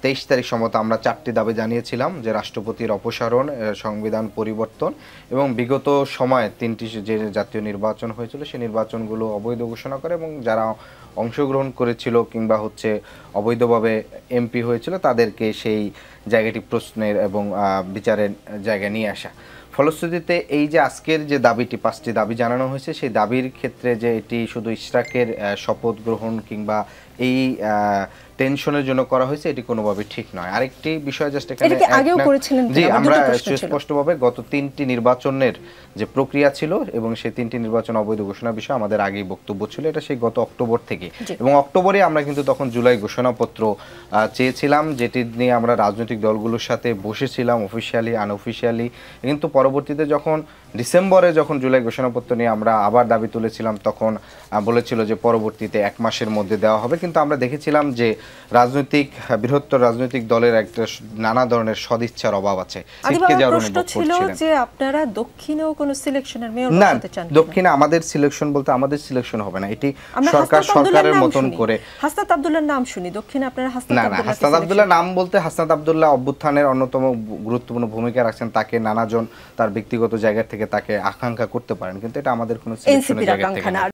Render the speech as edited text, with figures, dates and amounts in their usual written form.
23 তারিখ সম্ভবত আমরা 4টি দাবি জানিয়েছিলাম, যে রাষ্ট্রপতির অপসারণ, সংবিধান পরিবর্তন এবং বিগত সময়ে 3টি যে জাতীয় নির্বাচন হয়েছিল সেই নির্বাচনগুলো অবৈধ ঘোষণা করে এবং যারা অংশগ্রহণ করেছিল কিংবা হচ্ছে অবৈধভাবে এমপি হয়েছিল তাদেরকে সেই জায়গাটি প্রশ্নের এবং বিচারের জায়গায় নিয়ে আসা। ফলশ্রুতিতে এই যে আজকের যে দাবিটি 5টি দাবি জানানো হয়েছে, সেই দাবির ক্ষেত্রে যে এটি শুধু ইশরাকের শপথ গ্রহণ কিংবা এই টেনশনের জন্য করা হয়েছে, এটি কোনোভাবে ঠিক নয়। আরেকটি বিষয় জাস্ট এখানে জি, আমরা সুস্পষ্টভাবে গত 3টি নির্বাচনের যে প্রক্রিয়া ছিল এবং সেই 3টি নির্বাচন অবৈধ ঘোষণার বিষয়ে আমাদের আগেই বক্তব্য ছিল, এটা সেই গত অক্টোবর থেকে। এবং অক্টোবরে আমরা কিন্তু তখন জুলাই ঘোষণাপত্র চেয়েছিলাম, যেটি নিয়ে আমরা রাজনৈতিক দলগুলোর সাথে বসেছিলাম অফিসিয়ালি আনঅফিসিয়ালি, কিন্তু পরবর্তীতে যখন ডিসেম্বরে যখন জুলাই ঘোষণাপত্র নিয়ে আমরা আবার দাবি তুলেছিলাম, তখন বলেছিল যে পরবর্তীতে 1 মাসের মধ্যে দেওয়া হবে। কিন্তু আমরা দেখেছিলাম যে বৃহত্তর রাজনৈতিক দলের একটা নানা ধরনের সদিচ্ছার অভাব আছে। দক্ষিণেও কোনো সিলেকশনের মেয়র হতে চান? দক্ষিণে আমাদের সিলেকশন বলতে আমাদের সিলেকশন হবে না, এটি সরকারের মতন করে। হাসনাত আব্দুল্লাহর নাম শুনি, দক্ষিণে আপনারা হাসনাত আব্দুল্লাহ নাম বলতে, হাসনাত আব্দুল্লাহ অভ্যুত্থানের অন্যতম গুরুত্বপূর্ণ ভূমিকা রাখছেন, তাকে নানাজন তার ব্যক্তিগত জায়গা থেকে তাকে আকাঙ্ক্ষা করতে পারেন, কিন্তু এটা আমাদের কোনো সিলেকশনের জায়গা থেকে না।